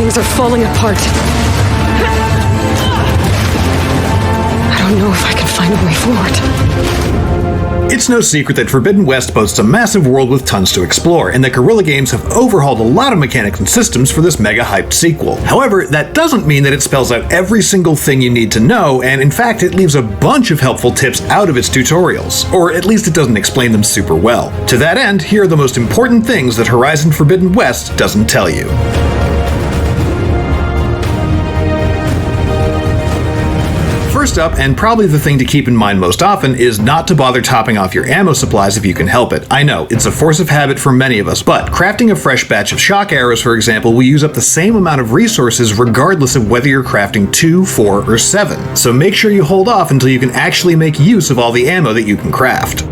Things are falling apart. I don't know if I can find a way forward. It's no secret that Forbidden West boasts a massive world with tons to explore, and that Guerilla Games have overhauled a lot of mechanics and systems for this mega-hyped sequel. However, that doesn't mean that it spells out every single thing you need to know, and in fact, it leaves a bunch of helpful tips out of its tutorials. Or at least it doesn't explain them super well. To that end, here are the most important things that Horizon Forbidden West doesn't tell you. First up, and probably the thing to keep in mind most often, is not to bother topping off your ammo supplies if you can help it. I know, it's a force of habit for many of us, but crafting a fresh batch of shock arrows, for example, will use up the same amount of resources regardless of whether you're crafting 2, 4, or 7. So make sure you hold off until you can actually make use of all the ammo that you can craft.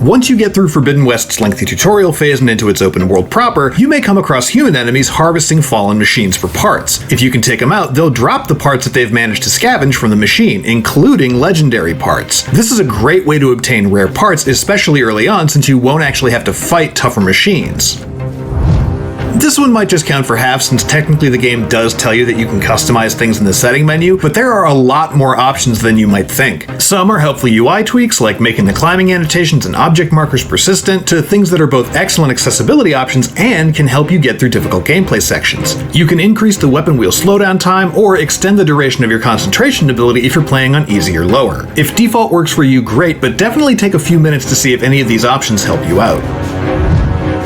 Once you get through Forbidden West's lengthy tutorial phase and into its open world proper, you may come across human enemies harvesting fallen machines for parts. If you can take them out, they'll drop the parts that they've managed to scavenge from the machine, including legendary parts. This is a great way to obtain rare parts, especially early on, since you won't actually have to fight tougher machines. This one might just count for half, since technically the game does tell you that you can customize things in the setting menu, but there are a lot more options than you might think. Some are helpful UI tweaks, like making the climbing annotations and object markers persistent, to things that are both excellent accessibility options and can help you get through difficult gameplay sections. You can increase the weapon wheel slowdown time, or extend the duration of your concentration ability if you're playing on easy or lower. If default works for you, great, but definitely take a few minutes to see if any of these options help you out.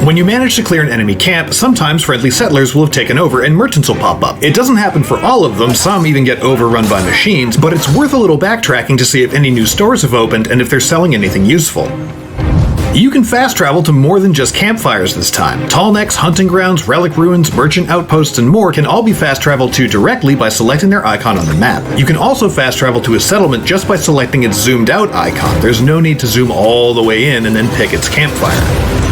When you manage to clear an enemy camp, sometimes friendly settlers will have taken over and merchants will pop up. It doesn't happen for all of them, some even get overrun by machines, but it's worth a little backtracking to see if any new stores have opened and if they're selling anything useful. You can fast travel to more than just campfires this time. Tall Necks, hunting grounds, relic ruins, merchant outposts, and more can all be fast traveled to directly by selecting their icon on the map. You can also fast travel to a settlement just by selecting its zoomed out icon. There's no need to zoom all the way in and then pick its campfire.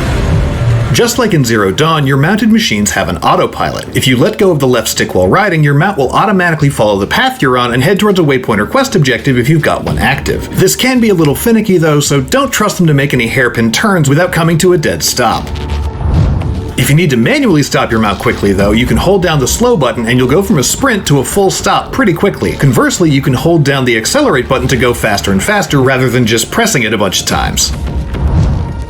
Just like in Zero Dawn, your mounted machines have an autopilot. If you let go of the left stick while riding, your mount will automatically follow the path you're on and head towards a waypoint or quest objective if you've got one active. This can be a little finicky though, so don't trust them to make any hairpin turns without coming to a dead stop. If you need to manually stop your mount quickly though, you can hold down the slow button and you'll go from a sprint to a full stop pretty quickly. Conversely, you can hold down the accelerate button to go faster and faster rather than just pressing it a bunch of times.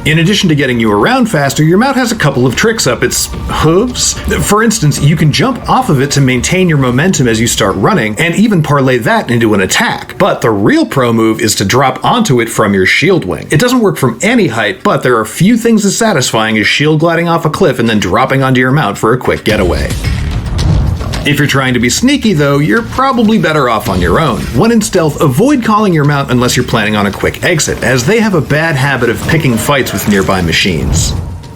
In addition to getting you around faster, your mount has a couple of tricks up its hooves. For instance, you can jump off of it to maintain your momentum as you start running, and even parlay that into an attack. But the real pro move is to drop onto it from your shield wing. It doesn't work from any height, but there are few things as satisfying as shield gliding off a cliff and then dropping onto your mount for a quick getaway. If you're trying to be sneaky though, you're probably better off on your own. When in stealth, avoid calling your mount unless you're planning on a quick exit, as they have a bad habit of picking fights with nearby machines.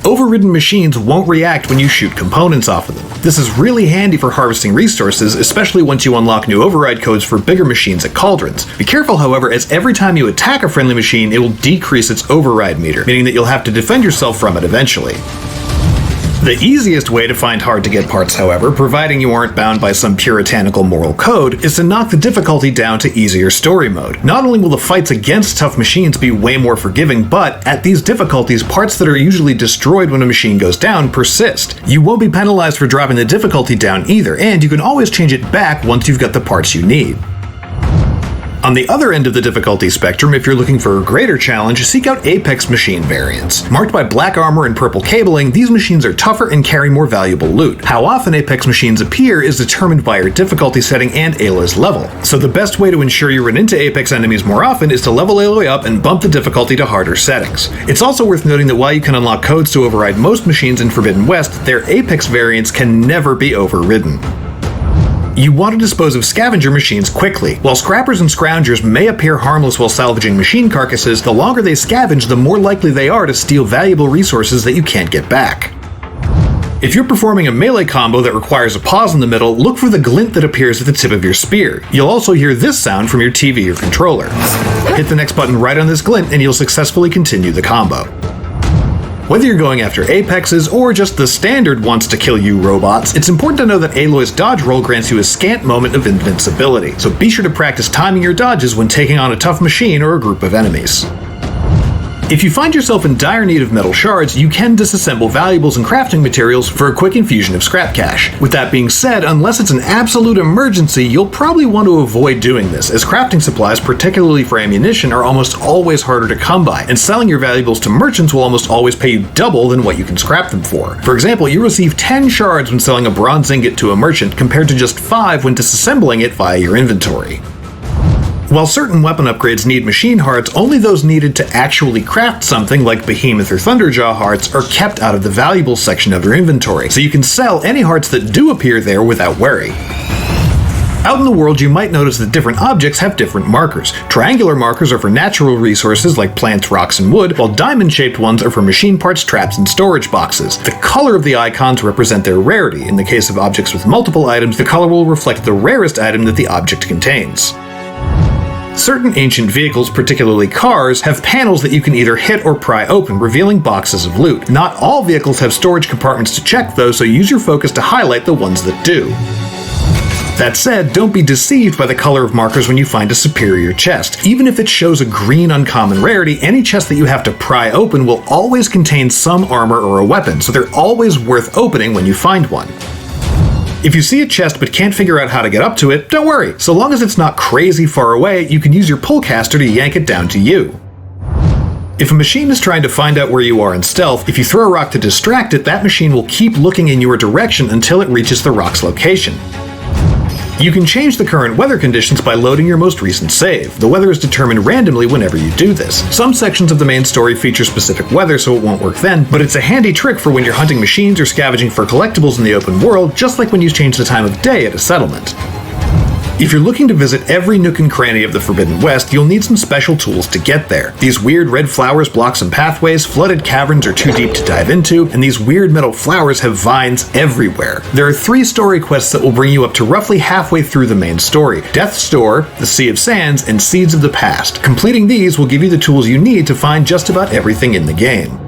Overridden machines won't react when you shoot components off of them. This is really handy for harvesting resources, especially once you unlock new override codes for bigger machines at cauldrons. Be careful, however, as every time you attack a friendly machine, it will decrease its override meter, meaning that you'll have to defend yourself from it eventually. The easiest way to find hard-to-get parts, however, providing you aren't bound by some puritanical moral code, is to knock the difficulty down to easier story mode. Not only will the fights against tough machines be way more forgiving, but at these difficulties, parts that are usually destroyed when a machine goes down persist. You won't be penalized for dropping the difficulty down either, and you can always change it back once you've got the parts you need. On the other end of the difficulty spectrum, if you're looking for a greater challenge, seek out Apex machine variants. Marked by black armor and purple cabling, these machines are tougher and carry more valuable loot. How often Apex machines appear is determined by your difficulty setting and Aloy's level. So the best way to ensure you run into Apex enemies more often is to level Aloy up and bump the difficulty to harder settings. It's also worth noting that while you can unlock codes to override most machines in Forbidden West, their Apex variants can never be overridden. You want to dispose of scavenger machines quickly. While scrappers and scroungers may appear harmless while salvaging machine carcasses, the longer they scavenge, the more likely they are to steal valuable resources that you can't get back. If you're performing a melee combo that requires a pause in the middle, look for the glint that appears at the tip of your spear. You'll also hear this sound from your TV or controller. Hit the next button right on this glint and you'll successfully continue the combo. Whether you're going after apexes or just the standard wants to kill you robots, it's important to know that Aloy's dodge roll grants you a scant moment of invincibility, so be sure to practice timing your dodges when taking on a tough machine or a group of enemies. If you find yourself in dire need of metal shards, you can disassemble valuables and crafting materials for a quick infusion of scrap cash. With that being said, unless it's an absolute emergency, you'll probably want to avoid doing this, as crafting supplies, particularly for ammunition, are almost always harder to come by, and selling your valuables to merchants will almost always pay you double than what you can scrap them for. For example, you receive 10 shards when selling a bronze ingot to a merchant, compared to just 5 when disassembling it via your inventory. While certain weapon upgrades need machine hearts, only those needed to actually craft something like Behemoth or Thunderjaw hearts are kept out of the valuables section of your inventory, so you can sell any hearts that do appear there without worry. Out in the world, you might notice that different objects have different markers. Triangular markers are for natural resources like plants, rocks, and wood, while diamond-shaped ones are for machine parts, traps, and storage boxes. The color of the icons represent their rarity. In the case of objects with multiple items, the color will reflect the rarest item that the object contains. Certain ancient vehicles, particularly cars, have panels that you can either hit or pry open, revealing boxes of loot. Not all vehicles have storage compartments to check though, so use your focus to highlight the ones that do. That said, don't be deceived by the color of markers when you find a superior chest. Even if it shows a green uncommon rarity, any chest that you have to pry open will always contain some armor or a weapon, so they're always worth opening when you find one. If you see a chest but can't figure out how to get up to it, don't worry. So long as it's not crazy far away, you can use your pullcaster to yank it down to you. If a machine is trying to find out where you are in stealth, if you throw a rock to distract it, that machine will keep looking in your direction until it reaches the rock's location. You can change the current weather conditions by loading your most recent save. The weather is determined randomly whenever you do this. Some sections of the main story feature specific weather, so it won't work then, but it's a handy trick for when you're hunting machines or scavenging for collectibles in the open world, just like when you change the time of day at a settlement. If you're looking to visit every nook and cranny of the Forbidden West, you'll need some special tools to get there. These weird red flowers block some pathways, flooded caverns are too deep to dive into, and these weird metal flowers have vines everywhere. There are 3 story quests that will bring you up to roughly halfway through the main story: Death's Store, the Sea of Sands, and Seeds of the Past. Completing these will give you the tools you need to find just about everything in the game.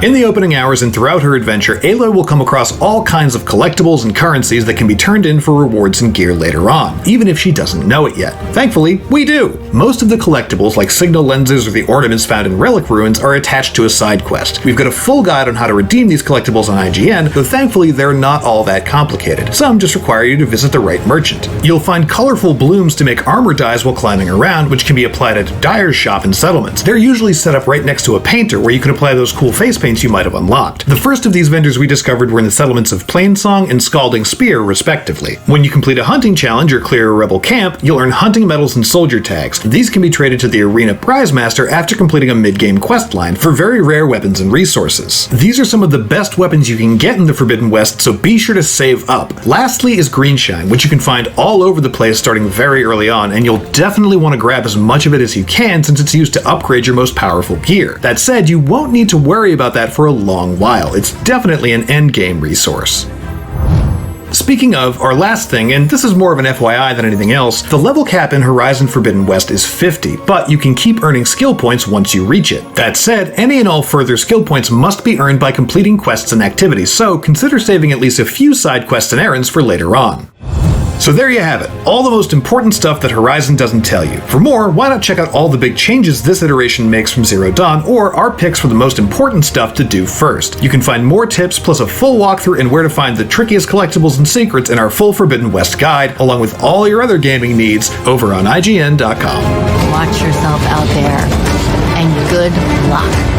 In the opening hours and throughout her adventure, Aloy will come across all kinds of collectibles and currencies that can be turned in for rewards and gear later on, even if she doesn't know it yet. Thankfully, we do! Most of the collectibles, like signal lenses or the ornaments found in relic ruins, are attached to a side quest. We've got a full guide on how to redeem these collectibles on IGN, though thankfully they're not all that complicated. Some just require you to visit the right merchant. You'll find colorful blooms to make armor dyes while climbing around, which can be applied at a dyer's shop in settlements. They're usually set up right next to a painter, where you can apply those cool face paints you might have unlocked. The first of these vendors we discovered were in the settlements of Plainsong and Scalding Spear, respectively. When you complete a hunting challenge or clear a rebel camp, you'll earn hunting medals and soldier tags. These can be traded to the Arena Prize Master after completing a mid-game quest line for very rare weapons and resources. These are some of the best weapons you can get in the Forbidden West, so be sure to save up. Lastly is Greenshine, which you can find all over the place starting very early on, and you'll definitely want to grab as much of it as you can since it's used to upgrade your most powerful gear. That said, you won't need to worry about that for a long while. It's definitely an endgame resource. Speaking of, our last thing, and this is more of an FYI than anything else, the level cap in Horizon Forbidden West is 50, but you can keep earning skill points once you reach it. That said, any and all further skill points must be earned by completing quests and activities, so consider saving at least a few side quests and errands for later on. So there you have it, all the most important stuff that Horizon doesn't tell you. For more, why not check out all the big changes this iteration makes from Zero Dawn, or our picks for the most important stuff to do first. You can find more tips, plus a full walkthrough and where to find the trickiest collectibles and secrets in our full Forbidden West guide, along with all your other gaming needs over on IGN.com. Watch yourself out there, and good luck.